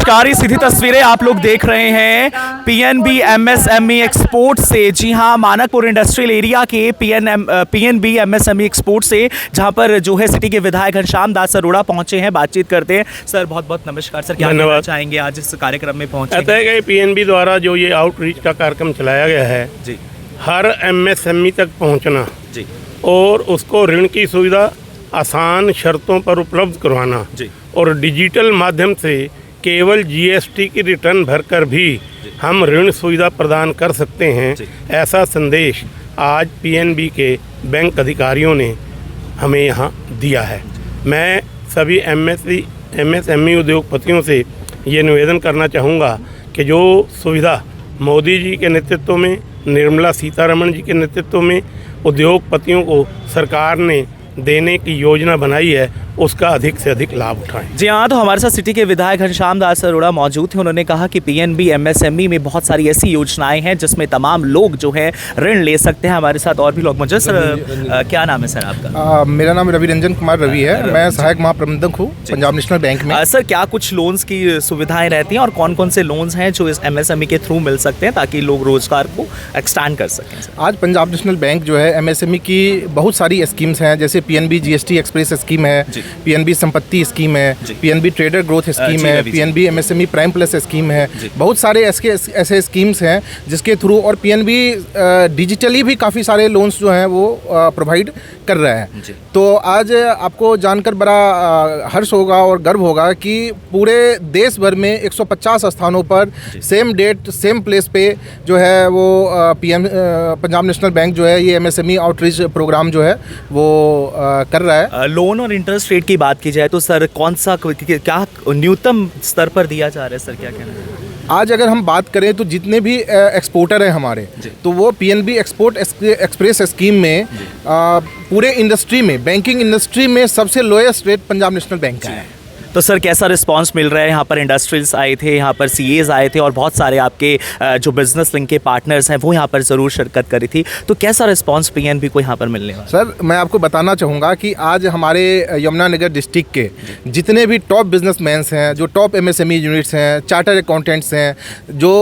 नमस्कार, ये सीधी तस्वीरें आप लोग देख रहे हैं पीएनबी एमएसएमई एक्सपोर्ट से। जी हाँ, मानकपुर इंडस्ट्रियल एरिया के पीएनबी एमएसएमई एक्सपोर्ट से, जहाँ पर जो है सिटी के विधायक घनश्याम दास अरोड़ा पहुंचे हैं। बातचीत करते हैं। सर बहुत बहुत नमस्कार। सर क्या कहना चाहेंगे आज इस कार्यक्रम में पहुंचे? कहते हैं कि पीएनबी द्वारा जो ये आउटरीच का कार्यक्रम चलाया गया है जी, हर एमएसएमई तक पहुँचना जी, और उसको ऋण की सुविधा आसान शर्तों पर उपलब्ध करवाना जी, और और डिजिटल माध्यम से केवल जीएसटी की रिटर्न भरकर भी हम ऋण सुविधा प्रदान कर सकते हैं, ऐसा संदेश आज पीएनबी के बैंक अधिकारियों ने हमें यहाँ दिया है। मैं सभी एमएसएमई उद्योगपतियों से ये निवेदन करना चाहूँगा कि जो सुविधा मोदी जी के नेतृत्व में, निर्मला सीतारमण जी के नेतृत्व में उद्योगपतियों को सरकार ने देने की योजना बनाई है, उसका अधिक से अधिक लाभ उठाएं। जी हाँ, तो हमारे साथ सिटी के विधायक घनश्याम दास अरोड़ा मौजूद थे। उन्होंने कहा कि पीएनबी एमएसएमई में बहुत सारी ऐसी योजनाएं हैं जिसमें तमाम लोग जो है ऋण ले सकते हैं। हमारे साथ और भी लोग मौजूद। सर क्या नाम है सर आपका? मेरा नाम रवि रंजन कुमार रवि है। मैं सहायक महाप्रबंधक हूँ पंजाब नेशनल बैंक में। सर क्या कुछ लोन्स की सुविधाएं रहती हैं और कौन कौन से लोन्स हैं जो इस एमएसएमई के थ्रू मिल सकते हैं ताकि लोग रोजगार को एक्सटेंड कर सकें? आज पंजाब नेशनल बैंक जो है एमएसएमई की बहुत सारी स्कीम्स हैं, जैसे पीएनबी जीएसटी एक्सप्रेस स्कीम है, पीएनबी संपत्ति स्कीम है, पीएनबी ट्रेडर ग्रोथ स्कीम है, PNB MSME prime plus scheme है। बहुत सारे ऐसे स्कीम्स हैं जिसके थ्रू, और पीएनबी डिजिटली भी काफ़ी सारे लोन्स जो हैं वो प्रोवाइड कर रहा है। तो आज आपको जानकर बड़ा हर्ष होगा और गर्व होगा कि पूरे देश भर में 150 स्थानों पर सेम डेट सेम प्लेस पे जो है वो पंजाब नेशनल बैंक जो है ये एमएसएमई आउटरीच प्रोग्राम जो है वो कर रहा है। लोन और इंटरेस्ट रेट की बात की जाए तो सर कौन सा क्या न्यूनतम स्तर पर दिया जा रहा है? सर क्या कहना है? आज अगर हम बात करें तो जितने भी एक्सपोर्टर हैं हमारे, तो वो पीएनबी एक्सपोर्ट एक्सप्रेस स्कीम में पूरे इंडस्ट्री में, बैंकिंग इंडस्ट्री में सबसे lowest rate Punjab national bank का है। तो सर कैसा रिस्पांस मिल रहा है? यहाँ पर इंडस्ट्रियल्स आए थे, यहाँ पर सीएज आए थे और बहुत सारे आपके जो बिजनेस लिंक के पार्टनर्स हैं वो यहाँ पर ज़रूर शिरकत करी थी। तो कैसा रिस्पांस पीएनबी को यहाँ पर मिलने वाला? सर मैं आपको बताना चाहूँगा कि आज हमारे यमुनानगर डिस्ट्रिक्ट के जितने भी टॉप बिजनेसमैन्स हैं, जो टॉप एमएसएमई यूनिट्स हैं, चार्टर अकाउंटेंट्स हैं, जो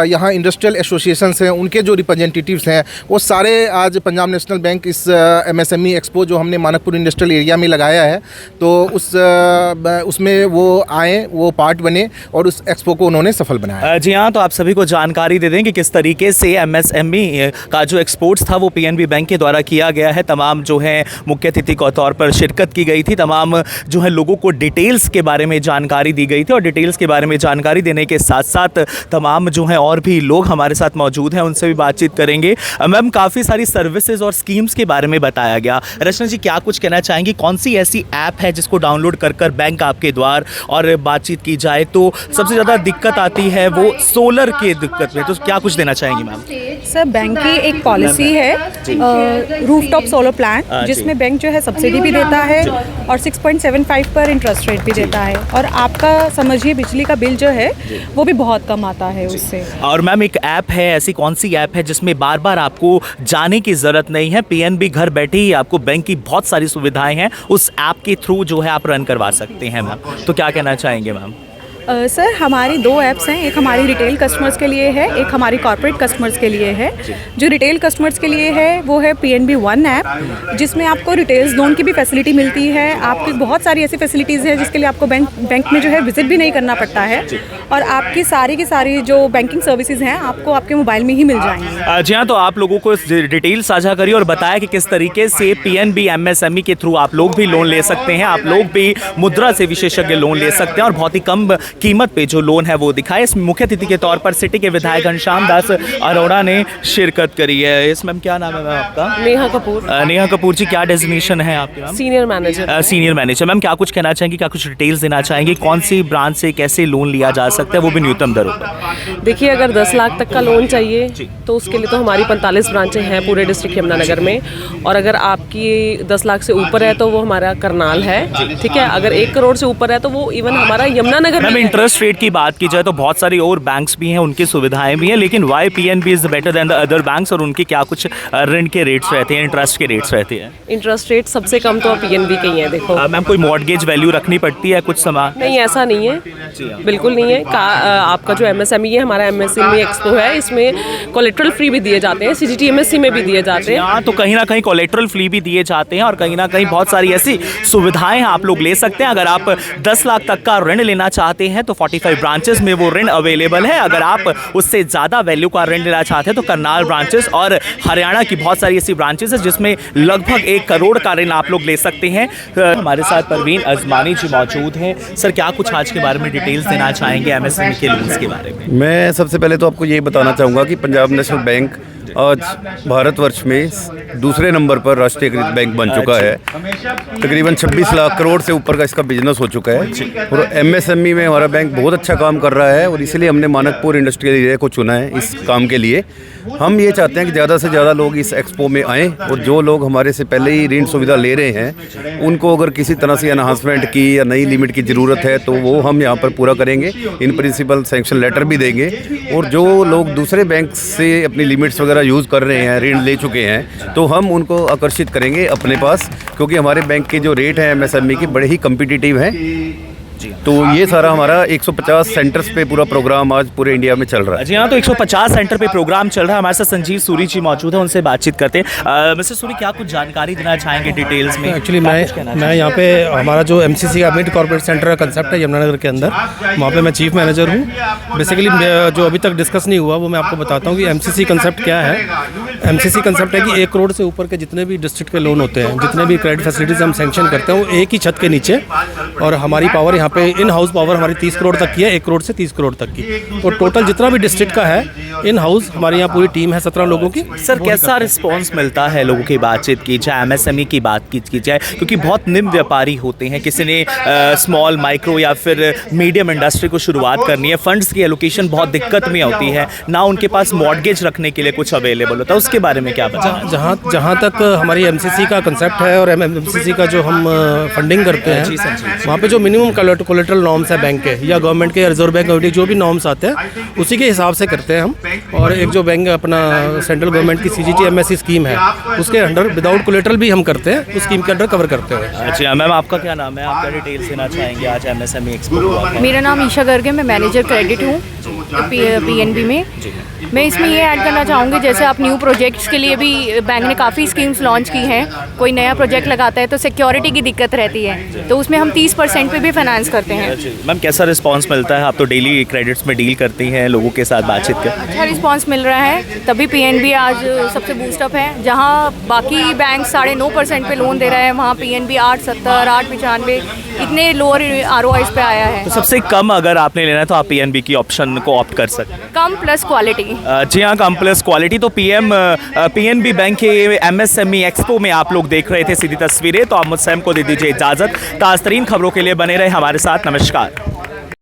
यहाँ इंडस्ट्रियल एसोसिएशंस हैं, उनके जो रिप्रेजेंटेटिव्स हैं, वो सारे आज पंजाब नेशनल बैंक इस एमएसएमई एक्सपो जो हमने मानकपुर इंडस्ट्रियल एरिया में लगाया है, तो उसमें वो आए, वो पार्ट बने और उस एक्सपो को उन्होंने सफल बनाया। जी हाँ, तो आप सभी को जानकारी दे दें कि किस तरीके से एमएसएमई का जो एक्सपोर्ट्स था वो पीएनबी बैंक के द्वारा किया गया है। तमाम जो है मुख्य अतिथि के तौर पर शिरकत की गई थी। तमाम जो है लोगों को डिटेल्स के बारे में जानकारी दी गई थी और डिटेल्स के बारे में जानकारी देने के साथ साथ तमाम जो है और भी लोग हमारे साथ मौजूद हैं, उनसे भी बातचीत करेंगे। मैम काफ़ी सारी सर्विसेज और स्कीम्स के बारे में बताया गया। रचना जी क्या कुछ कहना चाहेंगी? कौन सी ऐसी ऐप है जिसको डाउनलोड कर बैंक आपके द्वार और बातचीत की जाए तो सबसे ज़्यादा दिक्कत आती है वो सोलर की दिक्कत में, तो क्या कुछ देना चाहेंगी मैम? सर बैंक की एक पॉलिसी है रूफटॉप सोलर प्लांट, जिसमें बैंक जो है सब्सिडी भी देता है और 6.75 पर इंटरेस्ट रेट भी देता है, और आपका समझिए बिजली का बिल जो है वो भी बहुत कम आता है उससे। और मैम एक ऐप है, ऐसी कौन सी ऐप है जिसमें बार बार आपको जाने की ज़रूरत नहीं है? पीएनबी घर बैठे ही आपको बैंक की बहुत सारी सुविधाएं हैं, उस ऐप के थ्रू जो है आप रन करवा सकते हैं मैम। तो क्या कहना चाहेंगे मैम? सर हमारी दो ऐप्स हैं, एक हमारी रिटेल कस्टमर्स के लिए है, एक हमारी कॉर्पोरेट कस्टमर्स के लिए है। जो रिटेल कस्टमर्स के लिए है वो है पीएनबी वन ऐप, जिसमें आपको रिटेल्स लोन की भी फैसिलिटी मिलती है। आपकी बहुत सारी ऐसी फैसिलिटीज़ हैं जिसके लिए आपको बैंक में जो है विजिट भी नहीं करना पड़ता है, और आपकी की सारी जो बैंकिंग सर्विसेज हैं आपको आपके मोबाइल में ही मिल जाएंगी। जी हाँ, तो आप लोगों को डिटेल साझा करिए और बताया कि किस तरीके से पीएनबी एमएसएमई के थ्रू आप लोग भी लोन ले सकते हैं, आप लोग भी मुद्रा से विशेषज्ञ लोन ले सकते हैं और बहुत ही कम कीमत पे जो लोन है वो दिखाए। इस मुख्य अतिथि के तौर पर सिटी के विधायक घनश्याम दास अरोड़ा ने शिरकत करी है। इस मैम क्या नाम है मैम आपका? नेहा कपूर। नेहा कपूर जी, क्या डेजिग्नेशन है आपके ma'am? Senior manager. Senior manager. Ma'am क्या कुछ कहना चाहेंगे, क्या कुछ डिटेल्स देना चाहेंगे? कौन सी ब्रांच से कैसे लोन लिया जा सकता है, वो भी न्यूनतम दरों पर? देखिए, अगर 10 लाख तक का लोन चाहिए तो उसके लिए तो हमारी 45 ब्रांचें हैं पूरे डिस्ट्रिक्ट यमुनानगर में, और अगर आपकी 10 लाख से ऊपर है तो वो हमारा करनाल है, ठीक है। अगर 1 करोड़ से ऊपर है तो वो इवन हमारा यमुनानगर में। मैम इंटरेस्ट रेट की बात की जाए तो बहुत सारी और बैंक्स भी हैं, उनकी सुविधाएं भी हैं, लेकिन why PNB is better than the other banks, और उनके क्या कुछ ऋण के रेट्स रहते हैं, इंटरेस्ट के रेट्स रहते हैं? इंटरेस्ट रेट सबसे कम तो पीएनबी के ही है। देखो मैम कोई मॉर्गेज वैल्यू रखनी पड़ती है कुछ सामान? नहीं, ऐसा नहीं है, बिल्कुल नहीं है, आपका जो MSME है, हमारा MSME एक्सपो है, इसमें कोलेट्रल फ्री भी दिए जाते हैं, CGTMSE में भी दिए जाते हैं। हाँ, तो कहीं ना कहीं कोलेट्रल फ्री भी दिए जाते हैं और कहीं ना कहीं बहुत सारी ऐसी सुविधाएं आप लोग ले सकते हैं। अगर आप 10 लाख तक का ऋण लेना चाहते हैं तो 45 ब्रांचेस में वो ऋण अवेलेबल है। अगर आप उससे ज़्यादा वैल्यू का ऋण लेना चाहते हैं तो करनाल ब्रांचेस और हरियाणा की बहुत सारी ऐसी ब्रांचेस है जिसमें लगभग 1 करोड़ का ऋण आप लोग ले सकते हैं। हमारे साथ परवीन अजमानी जी मौजूद हैं। सर, क्या कुछ आज के बारे में डिटेल्स देना चाहेंगे MSME के लोन्स के बारे में? मैं सबसे पहले तो आपको ये बताना चाहूँगा कि पंजाब नेशनल बैंक आज भारतवर्ष में दूसरे नंबर पर राष्ट्रीयकृत बैंक बन चुका है। तकरीबन 26 लाख करोड़ से ऊपर का इसका बिजनेस हो चुका है और MSME में हमारा बैंक बहुत अच्छा काम कर रहा है और इसलिए हमने मानकपुर इंडस्ट्रियल एरिया को चुना है इस काम के लिए। हम ये चाहते हैं कि ज़्यादा से ज़्यादा लोग इस एक्सपो में आएँ और जो लोग हमारे से पहले ही ऋण सुविधा ले रहे हैं उनको अगर किसी तरह से एनहांसमेंट की या नई लिमिट की ज़रूरत है तो वो हम यहाँ पर पूरा करेंगे। इन प्रिंसिपल सैंक्शन लेटर भी देंगे और जो लोग दूसरे बैंक से अपनी लिमिट्स वगैरह यूज़ कर रहे हैं, ऋण ले चुके हैं, तो हम उनको आकर्षित करेंगे अपने पास, क्योंकि हमारे बैंक के जो रेट हैं MSME के बड़े ही कम्पिटिटिव हैं। तो ये सारा हमारा 150 सेंटर्स पे पूरा प्रोग्राम आज पूरे इंडिया में चल रहा है। जी हाँ, तो 150 सेंटर पे प्रोग्राम चल रहा है। हमारे साथ संजीव सूरी जी मौजूद है, उनसे बातचीत करते हैं। मिस्टर सूरी, क्या कुछ जानकारी देना चाहेंगे डिटेल्स में? एक्चुअली मैं यहाँ पे हमारा जो MCC का मिड कॉर्पोरेट सेंटर का कंसेप्ट है यमुनानगर के अंदर, वहाँ पे मैं चीफ मैनेजर हूँ। बेसिकली जो अभी तक डिस्कस नहीं हुआ वो मैं आपको बताता हूँ कि MCC कंसेप्ट क्या है। MCC कंसेप्ट है कि 1 करोड़ से ऊपर के जितने भी डिस्ट्रिक्ट के लोन होते हैं, जितने भी क्रेडिट फैसिलिटीज़ हम सैंक्शन करते हैं, वो एक ही छत के नीचे, और हमारी पावर यहाँ पे इन हाउस पावर हमारी 30 करोड़ तक की है, 1 करोड़ से 30 करोड़ तक की। तो टोटल जितना भी डिस्ट्रिक्ट का है इन हाउस हमारे यहाँ पूरी टीम है 17 लोगों की। सर, कैसा रिस्पांस मिलता है लोगों की बातचीत की जाए, MSME की बात की जाए, क्योंकि बहुत निम्न व्यापारी होते हैं, किसी ने स्मॉल माइक्रो या फिर मीडियम इंडस्ट्री को शुरुआत करनी है, फंड्स की एलोकेशन बहुत दिक्कत में होती है, ना उनके पास मॉर्गेज रखने के लिए कुछ अवेलेबल होता है, उसके बारे में क्या बताएं? जहाँ तक हमारी MCC का कंसेप्ट है और MCC का जो हम फंडिंग करते हैं, वहाँ पे जो मिनिमम कोलेट्रल नॉर्म्स है बैंक के या गवर्नमेंट के, रिजर्व बैंक कमेटी जो भी नॉर्म्स आते हैं उसी के हिसाब से करते हैं हम। और एक जो बैंक अपना सेंट्रल गवर्नमेंट की CGTMSE स्कीम है उसके अंडर विदाउट कोलेट्रल भी हम करते हैं, उस स्कीम के अंडर कवर करते हैं। अच्छा मैम, आपका क्या नाम है? आप क्या डिटेल्स देना चाहेंगे आज MSME एक्सपो? मेरा नाम ईशा गर्ग है, मैं मैनेजर क्रेडिट हूँ PNB में। मैं इसमें ये ऐड करना चाहूँगी, जैसे आप न्यू प्रोजेक्ट्स के लिए भी बैंक ने काफ़ी स्कीम्स लॉन्च की हैं। कोई नया प्रोजेक्ट लगाता है तो सिक्योरिटी की दिक्कत रहती है, तो उसमें हम 30% पे भी फाइनेंस करते हैं। मैम, कैसा रिस्पांस मिलता है? आप तो डेली क्रेडिट्स में डील करती हैं, लोगों के साथ बातचीत कर। अच्छा रिस्पांस मिल रहा है, तभी PNB आज सबसे बूस्टअप है। जहाँ बाकी बैंक 9.5% पे लोन दे रहा है, वहाँ PNB 8.70, 8.95 इतने लोअर ROIs पे आया है। तो सबसे कम अगर आपने लेना है तो आप PNB की ऑप्शन को ऑप्ट कर सकते हैं। कम प्लस क्वालिटी। जी हाँ, कम प्लस क्वालिटी। तो PNB बैंक के MSME एक्सपो में आप लोग देख रहे थे सीधी तस्वीरें। तो आप मुझसे हमको दे दीजिए इजाज़त। ताज़तरीन खबरों के लिए बने रहे हमारे साथ। नमस्कार।